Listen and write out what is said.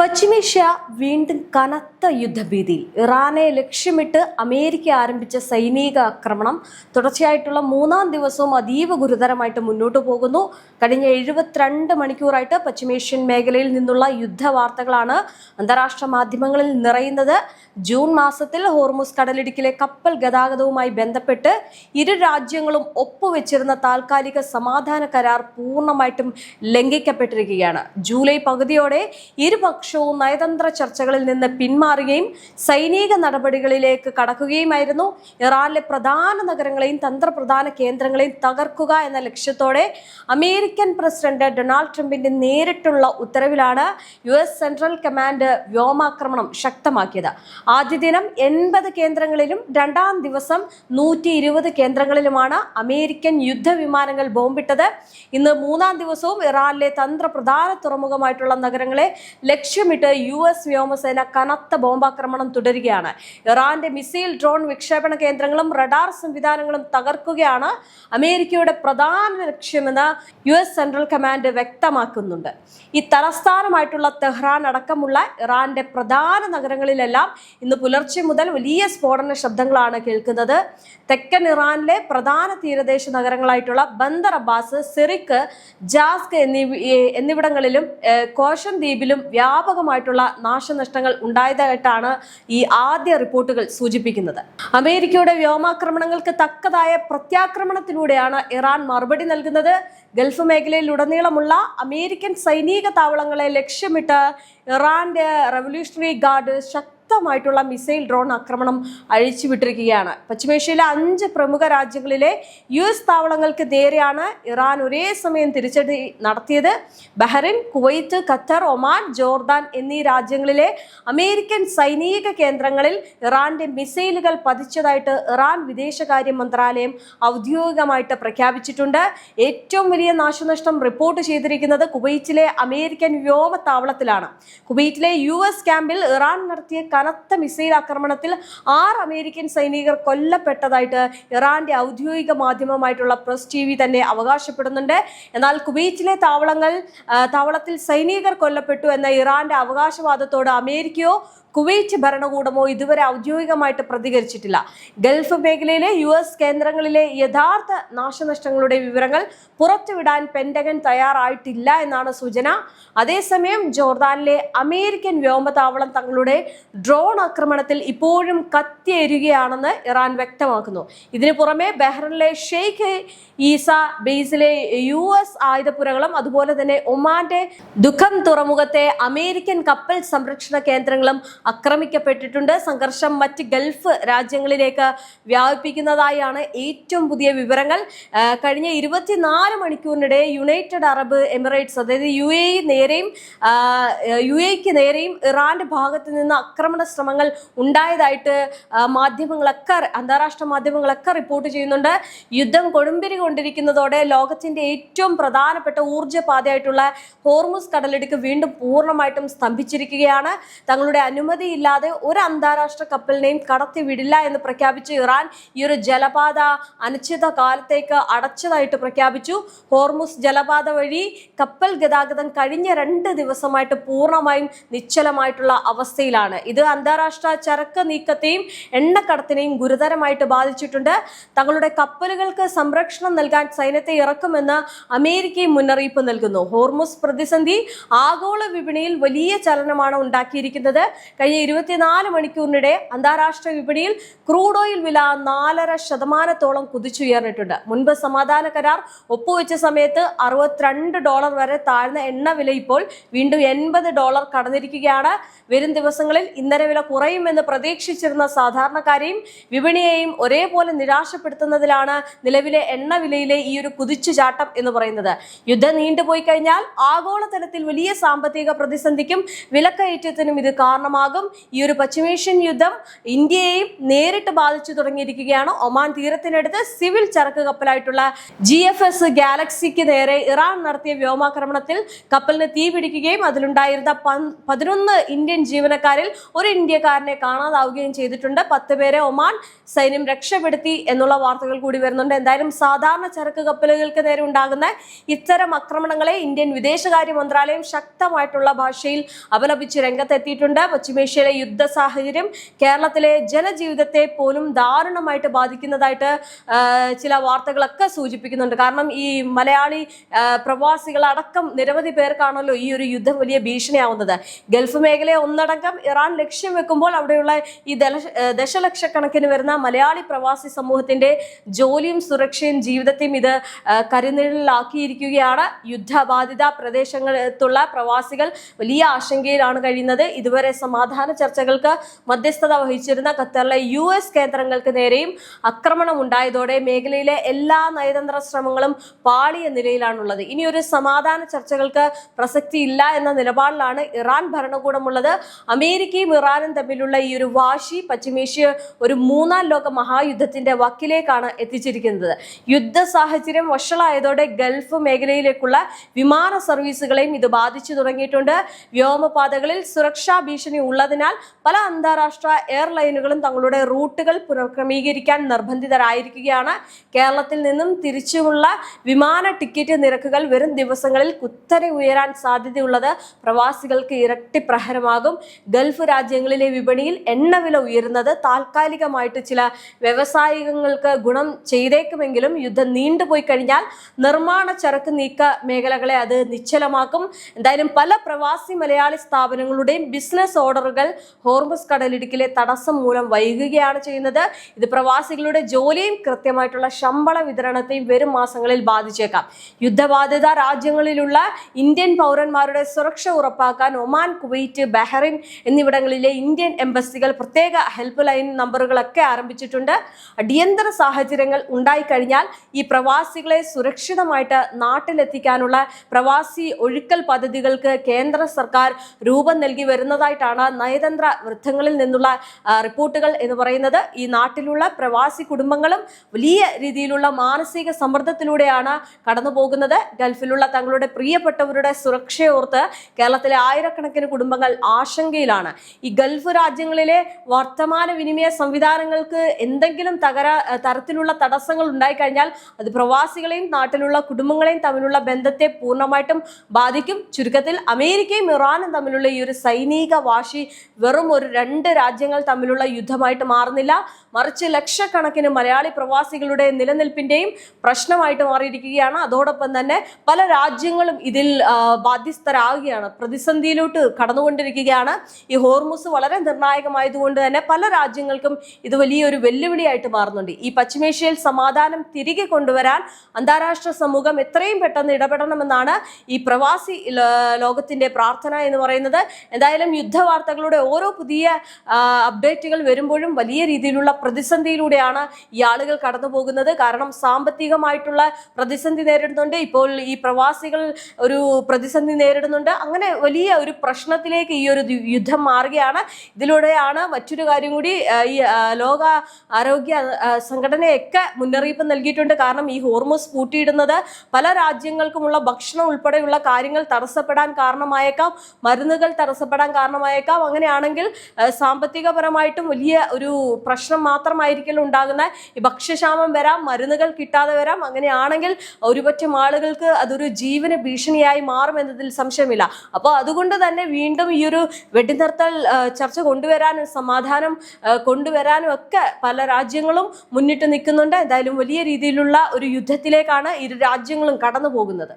പശ്ചിമേഷ്യ വീണ്ടും കനത്ത യുദ്ധഭീതിയിൽ. ഇറാനെ ലക്ഷ്യമിട്ട് അമേരിക്ക ആരംഭിച്ച സൈനിക ആക്രമണം തുടർച്ചയായിട്ടുള്ള മൂന്നാം ദിവസവും അതീവ ഗുരുതരമായിട്ട് മുന്നോട്ട് പോകുന്നു. കഴിഞ്ഞ 72 മണിക്കൂറായിട്ട് പശ്ചിമേഷ്യൻ മേഖലയിൽ നിന്നുള്ള യുദ്ധവാർത്തകളാണ് അന്താരാഷ്ട്ര മാധ്യമങ്ങളിൽ നിറയുന്നത്. ജൂൺ മാസത്തിൽ ഹോർമുസ് കടലിടുക്കിലെ കപ്പൽ ഗതാഗതവുമായി ബന്ധപ്പെട്ട് ഇരു രാജ്യങ്ങളും ഒപ്പുവെച്ചിരുന്ന താൽക്കാലിക സമാധാന കരാർ പൂർണ്ണമായിട്ടും ലംഘിക്കപ്പെട്ടിരിക്കുകയാണ്. ജൂലൈ പകുതിയോടെ ഇരുപക്ഷവും നയതന്ത്ര ചർച്ചകളിൽ നിന്ന് പിന്മാറുകയും സൈനിക നടപടികളിലേക്ക് കടക്കുകയുമായിരുന്നു. ഇറാനിലെ പ്രധാന നഗരങ്ങളെയും തന്ത്രപ്രധാന കേന്ദ്രങ്ങളെയും തകർക്കുക എന്ന ലക്ഷ്യത്തോടെ അമേരിക്കൻ പ്രസിഡന്റ് ഡൊണാൾഡ് ട്രംപിന്റെ നേരിട്ടുള്ള ഉത്തരവിലാണ് US സെൻട്രൽ കമാൻഡ് വ്യോമാക്രമണം ശക്തമാക്കിയത്. ആദ്യ ദിനം 80 കേന്ദ്രങ്ങളിലും രണ്ടാം ദിവസം 120 കേന്ദ്രങ്ങളിലുമാണ് അമേരിക്കൻ യുദ്ധവിമാനങ്ങൾ ബോംബിട്ടത്. ഇന്ന് മൂന്നാം ദിവസവും ഇറാനിലെ തന്ത്രപ്രധാന തുറമുഖമായിട്ടുള്ള നഗരങ്ങളെ ലക്ഷ്യമിട്ട് US വ്യോമസേന കനത്ത ബോംബാക്രമണം തുടരുകയാണ്. ഇറാന്റെ മിസൈൽ ഡ്രോൺ വിക്ഷേപണ കേന്ദ്രങ്ങളും റഡാർ സംവിധാനങ്ങളും തകർക്കുകയാണ് അമേരിക്കയുടെ പ്രധാന ലക്ഷ്യമെന്ന് US സെൻട്രൽ കമാൻഡ് വ്യക്തമാക്കുന്നുണ്ട്. ഈ തലസ്ഥാനമായിട്ടുള്ള തെഹ്റാൻ അടക്കമുള്ള ഇറാന്റെ പ്രധാന നഗരങ്ങളിലെല്ലാം ഇന്ന് പുലർച്ചെ മുതൽ വലിയ സ്ഫോടന ശബ്ദങ്ങളാണ് കേൾക്കുന്നത്. തെക്കൻ ഇറാനിലെ പ്രധാന തീരദേശ നഗരങ്ങളായിട്ടുള്ള ബന്ദർ അബ്ബാസ്, സിറിക്ക്, ജാസ്ക് എന്നിവിടങ്ങളിലും കോഷൻ ദ്വീപിലും വ്യാപകമായിട്ടുള്ള നാശനഷ്ടങ്ങൾ ഉണ്ടായതായിട്ടാണ് ഈ ആദ്യ റിപ്പോർട്ടുകൾ സൂചിപ്പിക്കുന്നത്. അമേരിക്കയുടെ വ്യോമാക്രമണങ്ങൾക്ക് തക്കതായ പ്രത്യാക്രമണത്തിലൂടെയാണ് ഇറാൻ മറുപടി നൽകുന്നത്. ഗൾഫ് മേഖലയിലുടനീളമുള്ള അമേരിക്കൻ സൈനിക താവളങ്ങളെ ലക്ഷ്യമിട്ട് ഇറാന്റെ റവല്യൂഷണറി ഗാർഡ് ശക്തമായിട്ടുള്ള മിസൈൽ ഡ്രോൺ ആക്രമണം അഴിച്ചുവിട്ടിരിക്കുകയാണ്. പശ്ചിമേഷ്യയിലെ 5 പ്രമുഖ രാജ്യങ്ങളിലെ US താവളങ്ങൾക്ക് നേരെയാണ് ഇറാൻ ഒരേ സമയം തിരിച്ചടി നടത്തിയത്. Bahrain, Kuwait, Qatar, Oman, Jordan എന്നീ രാജ്യങ്ങളിലെ അമേരിക്കൻ സൈനിക കേന്ദ്രങ്ങളിൽ ഇറാന്റെ മിസൈലുകൾ പതിച്ചതായിട്ട് ഇറാൻ വിദേശകാര്യ മന്ത്രാലയം ഔദ്യോഗികമായിട്ട് പ്രഖ്യാപിച്ചിട്ടുണ്ട്. ഏറ്റവും വലിയ നാശനഷ്ടം റിപ്പോർട്ട് ചെയ്തിരിക്കുന്നത് കുവൈറ്റിലെ അമേരിക്കൻ വ്യോമത്താവളത്തിലാണ്. കുവൈറ്റിലെ US ക്യാമ്പിൽ ഇറാൻ നടത്തിയ കനത്ത മിസൈൽ ആക്രമണത്തിൽ 6 അമേരിക്കൻ സൈനികർ കൊല്ലപ്പെട്ടതായിട്ട് ഇറാന്റെ ഔദ്യോഗിക മാധ്യമമായിട്ടുള്ള പ്രസ് TV തന്നെ അവകാശപ്പെടുന്നുണ്ട്. എന്നാൽ കുവൈറ്റിലെ താവളത്തിൽ സൈനികർ കൊല്ലപ്പെട്ടു എന്ന ഇറാന്റെ അവകാശവാദത്തോട് അമേരിക്കയോ കുവൈറ്റ് ഭരണകൂടമോ ഇതുവരെ ഔദ്യോഗികമായിട്ട് പ്രതികരിച്ചിട്ടില്ല. ഗൾഫ് മേഖലയിലെ US കേന്ദ്രങ്ങളിലെ യഥാർത്ഥ നാശനഷ്ടങ്ങളുടെ വിവരങ്ങൾ പുറത്തുവിടാൻ പെന്റഗൺ തയ്യാറായിട്ടില്ല എന്നാണ് സൂചന. അതേസമയം ജോർദാനിലെ അമേരിക്കൻ വ്യോമതാവളം തങ്ങളുടെ ഡ്രോൺ ആക്രമണത്തിൽ ഇപ്പോഴും കത്തിയേറുകയാണെന്ന് ഇറാൻ വ്യക്തമാക്കുന്നു. ഇതിനു പുറമെ ബഹ്റൈനിലെ ഷെയ്ഖ് ഈസ ബേസിലെ US ആയുധപ്പുരകളും അതുപോലെ തന്നെ ഒമാന്റെ ദുഖം തുറമുഖത്തെ അമേരിക്കൻ കപ്പൽ സംരക്ഷണ കേന്ദ്രങ്ങളും ആക്രമിക്കപ്പെട്ടിട്ടുണ്ട്. സംഘർഷം മറ്റ് ഗൾഫ് രാജ്യങ്ങളിലേക്ക് വ്യാപിപ്പിക്കുന്നതായാണ് ഏറ്റവും പുതിയ വിവരങ്ങൾ. കഴിഞ്ഞ 24 മണിക്കൂറിനിടെ യുണൈറ്റഡ് അറബ് എമിറേറ്റ്സ്, അതായത് UAEക്ക് നേരെയും ഇറാന്റെ ഭാഗത്ത് നിന്ന് ആക്രമണ ശ്രമങ്ങൾ ഉണ്ടായതായിട്ട് അന്താരാഷ്ട്ര മാധ്യമങ്ങളൊക്കെ റിപ്പോർട്ട് ചെയ്യുന്നുണ്ട്. യുദ്ധം കൊടുമ്പിരി കൊണ്ടിരിക്കുന്നതോടെ ലോകത്തിന്റെ ഏറ്റവും പ്രധാനപ്പെട്ട ഊർജ്ജപാതയായിട്ടുള്ള ഹോർമുസ് കടലിടുക്ക് വീണ്ടും പൂർണ്ണമായിട്ടും സ്തംഭിച്ചിരിക്കുകയാണ്. തങ്ങളുടെ അനുമതിയില്ലാതെ ഒരു അന്താരാഷ്ട്ര കപ്പലിനെയും കടത്തി വിടില്ല എന്ന് പ്രഖ്യാപിച്ച് ഇറാൻ ഈ ഒരു ജലപാത അനിശ്ചിത കാലത്തേക്ക് അടച്ചതായിട്ട് പ്രഖ്യാപിച്ചു. ഹോർമുസ് ജലപാത വഴി കപ്പൽ ഗതാഗതം കഴിഞ്ഞ 2 ദിവസമായിട്ട് പൂർണ്ണമായും നിശ്ചലമായിട്ടുള്ള അവസ്ഥയിലാണ്. ഇത് അന്താരാഷ്ട്ര ചരക്ക് നീക്കത്തെയും എണ്ണക്കടത്തിനെയും ഗുരുതരമായിട്ട് ബാധിച്ചിട്ടുണ്ട്. തങ്ങളുടെ കപ്പലുകൾക്ക് സംരക്ഷണം നൽകാൻ സൈന്യത്തെ ഇറക്കുമെന്ന് അമേരിക്കയും മുന്നറിയിപ്പ് നൽകുന്നു. ഹോർമുസ് പ്രതിസന്ധി ആഗോള വിപണിയിൽ വലിയ ചലനമാണ് ഉണ്ടാക്കിയിരിക്കുന്നത്. കഴിഞ്ഞ 24 മണിക്കൂറിനിടെ അന്താരാഷ്ട്ര വിപണിയിൽ ക്രൂഡ് ഓയിൽ വില 4.5% കുതിച്ചുയർന്നിട്ടുണ്ട്. മുൻപ് സമാധാന കരാർ ഒപ്പുവെച്ച സമയത്ത് $62 വരെ താഴ്ന്ന എണ്ണ വില ഇപ്പോൾ വീണ്ടും $80 കടന്നിരിക്കുകയാണ്. വരും ദിവസങ്ങളിൽ ഇന്ധന വില കുറയുമെന്ന് പ്രതീക്ഷിച്ചിരുന്ന സാധാരണക്കാരെയും വിപണിയെയും ഒരേപോലെ നിരാശപ്പെടുത്തുന്നതിലാണ് നിലവിലെ എണ്ണ വിലയിലെ ഈ ഒരു കുതിച്ചുചാട്ടം എന്ന് പറയുന്നത്. യുദ്ധം നീണ്ടുപോയി കഴിഞ്ഞാൽ ആഗോളതലത്തിൽ വലിയ സാമ്പത്തിക പ്രതിസന്ധിക്കും വിലക്കയറ്റത്തിനും ഇത് കാരണമാകും. പ്രഹരമാകും. ഈ ഒരു പശ്ചിമേഷ്യൻ യുദ്ധം ഇന്ത്യയെയും നേരിട്ട് ബാധിച്ചു തുടങ്ങിയിരിക്കുകയാണ്. ഒമാൻ തീരത്തിനടുത്ത് സിവിൽ ചരക്ക് കപ്പലായിട്ടുള്ള GFS ഗാലക്സിക്ക് നേരെ ഇറാൻ നടത്തിയ വ്യോമാക്രമണത്തിൽ കപ്പലിന് തീ പിടിക്കുകയും അതിലുണ്ടായിരുന്ന 11 ഇന്ത്യൻ ജീവനക്കാരിൽ ഒരു ഇന്ത്യക്കാരനെ കാണാതാവുകയും ചെയ്തിട്ടുണ്ട്. 10 പേരെ ഒമാൻ സൈന്യം രക്ഷപ്പെടുത്തി എന്നുള്ള വാർത്തകൾ കൂടി വരുന്നുണ്ട്. എന്തായാലും സാധാരണ ചരക്ക് കപ്പലുകൾക്ക് നേരെ ഉണ്ടാകുന്ന ഇത്തരം ആക്രമണങ്ങളെ ഇന്ത്യൻ വിദേശകാര്യ മന്ത്രാലയം ശക്തമായിട്ടുള്ള ഭാഷയിൽ അപലപിച്ച് രംഗത്തെത്തിയിട്ടുണ്ട്. പശ്ചിമേഷ്യയിലെ യുദ്ധ സാഹചര്യം കേരളത്തിലെ ജനജീവിതത്തെ പോലും ദാരുണമായിട്ട് ബാധിക്കുന്നതായിട്ട് ചില വാർത്തകളൊക്കെ സൂചിപ്പിക്കുന്നുണ്ട്. കാരണം ഈ മലയാളി പ്രവാസികളടക്കം നിരവധി പേർക്കാണല്ലോ ഈ ഒരു യുദ്ധം വലിയ ഭീഷണിയാവുന്നത്. ഗൾഫ് മേഖലയെ ഒന്നടങ്കം ഇറാൻ ലക്ഷ്യം വെക്കുമ്പോൾ അവിടെയുള്ള ഈ ദശലക്ഷക്കണക്കിന് വരുന്ന മലയാളി പ്രവാസി സമൂഹത്തിന്റെ ജോലിയും സുരക്ഷയും ജീവിതത്തെയും ഇത് കരുനിഴലിലാക്കിയിരിക്കുകയാണ്. യുദ്ധബാധിത പ്രദേശങ്ങളിലുള്ള പ്രവാസികൾ വലിയ ആശങ്കയിലാണ് കഴിയുന്നത്. ഇതുവരെ സമാധാന ചർച്ചകൾക്ക് മധ്യസ്ഥത വഹിച്ചിരുന്ന ഖത്തറിലെ US കേന്ദ്രങ്ങൾക്ക് നേരെയും ആക്രമണം ഉണ്ടായതോടെ മേഖലയിലെ എല്ലാ നയതന്ത്ര ശ്രമങ്ങളും പാളിയ നിലയിലാണുള്ളത്. ഇനി ഒരു സമാധാന ചർച്ചകൾക്ക് പ്രസക്തി ഇല്ല എന്ന നിലപാടിലാണ് ഇറാൻ ഭരണകൂടമുള്ളത്. അമേരിക്കയും ഇറാനും തമ്മിലുള്ള ഈ ഒരു വാശി പശ്ചിമേഷ്യ ഒരു 3ാം ലോക മഹായുദ്ധത്തിന്റെ വക്കിലേക്കാണ് എത്തിച്ചിരിക്കുന്നത്. യുദ്ധ സാഹചര്യം വഷളായതോടെ ഗൾഫ് മേഖലയിലേക്കുള്ള വിമാന സർവീസുകളെയും ഇത് ബാധിച്ചു തുടങ്ങിയിട്ടുണ്ട്. വ്യോമപാതകളിൽ സുരക്ഷാ ഭീഷണി ഉള്ളതിനാൽ പല അന്താരാഷ്ട്ര എയർലൈനുകളും തങ്ങളുടെ റൂട്ടുകൾ പുനഃക്രമീകരിക്കാൻ നിർബന്ധിതരായിരിക്കുകയാണ്. കേരളത്തിൽ നിന്നും തിരിച്ചുമുള്ള വിമാന ടിക്കറ്റ് നിരക്കുകൾ വരും ദിവസങ്ങളിൽ കുത്തനെ ഉയരാൻ സാധ്യതയുള്ളത് പ്രവാസികൾക്ക് ഇരട്ടി പ്രഹരമാകും. ഗൾഫ് രാജ്യങ്ങളിലെ വിപണിയിൽ എണ്ണവില ഉയരുന്നത് താൽക്കാലികമായിട്ട് ചില വ്യവസായികങ്ങൾക്ക് ഗുണം ചെയ്തേക്കുമെങ്കിലും യുദ്ധം നീണ്ടുപോയി കഴിഞ്ഞാൽ നിർമ്മാണ ചരക്ക് നീക്ക മേഖലകളെ അത് നിശ്ചലമാക്കും. എന്തായാലും പല പ്രവാസി മലയാളി സ്ഥാപനങ്ങളുടെയും ബിസിനസ് ഓർഡറുകൾ ഹോർമുസ് കടലിടുക്കിലെ തടസ്സം മൂലം വൈകുകയാണ് ചെയ്യുന്നത്. ഇത് പ്രവാസികളുടെ ജോലിയും കൃത്യമായിട്ടുള്ള ശമ്പള വിതരണത്തെയും വരും മാസങ്ങളിൽ ബാധിച്ചേക്കാം. യുദ്ധബാധിത രാജ്യങ്ങളിലുള്ള ഇന്ത്യൻ പൗരന്മാരുടെ സുരക്ഷ ഉറപ്പാക്കാൻ ഒമാൻ, കുവൈറ്റ്, ബഹ്റൈൻ എന്നിവിടങ്ങളിലെ ഇന്ത്യൻ എംബസികൾ പ്രത്യേക ഹെൽപ്പ് ലൈൻ നമ്പറുകളൊക്കെ ആരംഭിച്ചിട്ടുണ്ട്. അടിയന്തര സാഹചര്യങ്ങൾ ഉണ്ടായിക്കഴിഞ്ഞാൽ ഈ പ്രവാസികളെ സുരക്ഷിതമായിട്ട് നാട്ടിലെത്തിക്കാനുള്ള പ്രവാസി ഒഴുക്കൽ പദ്ധതികൾക്ക് കേന്ദ്ര സർക്കാർ രൂപം നൽകി വരുന്നതായിട്ടാണ് നയതന്ത്ര വൃത്തങ്ങളിൽ നിന്നുള്ള റിപ്പോർട്ടുകൾ എന്ന് പറയുന്നത്. ഈ നാട്ടിലുള്ള പ്രവാസി കുടുംബങ്ങളും വലിയ രീതിയിലുള്ള മാനസിക സമ്മർദ്ദത്തിലൂടെയാണ് കടന്നു പോകുന്നത്. ഗൾഫിലുള്ള തങ്ങളുടെ പ്രിയപ്പെട്ടവരുടെ സുരക്ഷയോർത്ത് കേരളത്തിലെ ആയിരക്കണക്കിന് കുടുംബങ്ങൾ ആശങ്കയിലാണ്. ഈ ഗൾഫ് രാജ്യങ്ങളിലെ വർത്തമാന വിനിമയ സംവിധാനങ്ങൾക്ക് എന്തെങ്കിലും തരത്തിലുള്ള തടസ്സങ്ങൾ ഉണ്ടായിക്കഴിഞ്ഞാൽ അത് പ്രവാസികളെയും നാട്ടിലുള്ള കുടുംബങ്ങളെയും തമ്മിലുള്ള ബന്ധത്തെ പൂർണ്ണമായിട്ടും ബാധിക്കും. ചുരുക്കത്തിൽ അമേരിക്കയും ഇറാനും തമ്മിലുള്ള ഈ ഒരു സൈനിക വാശി വെറും ഒരു 2 രാജ്യങ്ങൾ തമ്മിലുള്ള യുദ്ധമായിട്ട് മാറുന്നില്ല, മറിച്ച് ലക്ഷക്കണക്കിന് മലയാളി പ്രവാസികളുടെ നിലനിൽപ്പിന്റെയും പ്രശ്നമായിട്ട് മാറിയിരിക്കുകയാണ്. അതോടൊപ്പം തന്നെ പല രാജ്യങ്ങളും ഇതിൽ ബാധ്യസ്ഥരാകുകയാണ്, പ്രതിസന്ധിയിലോട്ട് കടന്നുകൊണ്ടിരിക്കുകയാണ്. ഈ ഹോർമുസ് വളരെ നിർണായകമായതുകൊണ്ട് തന്നെ പല രാജ്യങ്ങൾക്കും ഇത് വലിയൊരു വെല്ലുവിളിയായിട്ട് മാറുന്നുണ്ട്. ഈ പശ്ചിമേഷ്യയിൽ സമാധാനം തിരികെ കൊണ്ടുവരാൻ അന്താരാഷ്ട്ര സമൂഹം എത്രയും പെട്ടെന്ന് ഇടപെടണമെന്നാണ് ഈ പ്രവാസി ലോകത്തിന്റെ പ്രാർത്ഥന എന്ന് പറയുന്നത്. എന്തായാലും യുദ്ധവാർത്തകളുടെ ഓരോ പുതിയ അപ്ഡേറ്റുകൾ വരുമ്പോഴും വലിയ രീതിയിലുള്ള പ്രതിസന്ധിയിലൂടെയാണ് ഈ ആളുകൾ കടന്നു പോകുന്നത്. കാരണം സാമ്പത്തികമായിട്ടുള്ള പ്രതിസന്ധി നേരിടുന്നുണ്ട്, ഇപ്പോൾ ഈ പ്രവാസികൾ ഒരു പ്രതിസന്ധി നേരിടുന്നുണ്ട്. അങ്ങനെ വലിയ ഒരു പ്രശ്നത്തിലേക്ക് ഈ ഒരു യുദ്ധം മാറുകയാണ്. ഇതിലൂടെയാണ് മറ്റൊരു കാര്യം കൂടി, ഈ ലോക ആരോഗ്യ സംഘടനയൊക്കെ മുന്നറിയിപ്പ് നൽകിയിട്ടുണ്ട്. കാരണം ഈ ഹോർമുസ് പൂട്ടിയിടുന്നത് പല രാജ്യങ്ങൾക്കുമുള്ള ഭക്ഷണം ഉൾപ്പെടെയുള്ള കാര്യങ്ങൾ തടസ്സപ്പെടാൻ കാരണമായേക്കാം, മരുന്നുകൾ തടസ്സപ്പെടാൻ കാരണമായേക്കാം. അങ്ങനെയാണെങ്കിൽ സാമ്പത്തികപരമായിട്ടും വലിയ ഒരു പ്രശ്നം മാത്രമായിരിക്കും ഉണ്ടാകുന്ന. ഈ ഭക്ഷ്യക്ഷാമം വരാം, മരുന്നുകൾ കിട്ടാതെ വരാം. അങ്ങനെയാണെങ്കിൽ ഒരുപറ്റം ആളുകൾക്ക് അതൊരു ജീവന ഭീഷണിയായി മാറുമെന്നതിൽ സംശയമില്ല. അപ്പോൾ അതുകൊണ്ട് തന്നെ വീണ്ടും ഈ ഒരു വെടിനിർത്തൽ ചർച്ച കൊണ്ടുവരാനും സമാധാനം കൊണ്ടുവരാനും ഒക്കെ പല രാജ്യങ്ങളും മുന്നിട്ട് നിൽക്കുന്നുണ്ട്. എന്തായാലും വലിയ രീതിയിലുള്ള ഒരു യുദ്ധത്തിലേക്കാണ് ഇരു രാജ്യങ്ങളും കടന്നു പോകുന്നത്.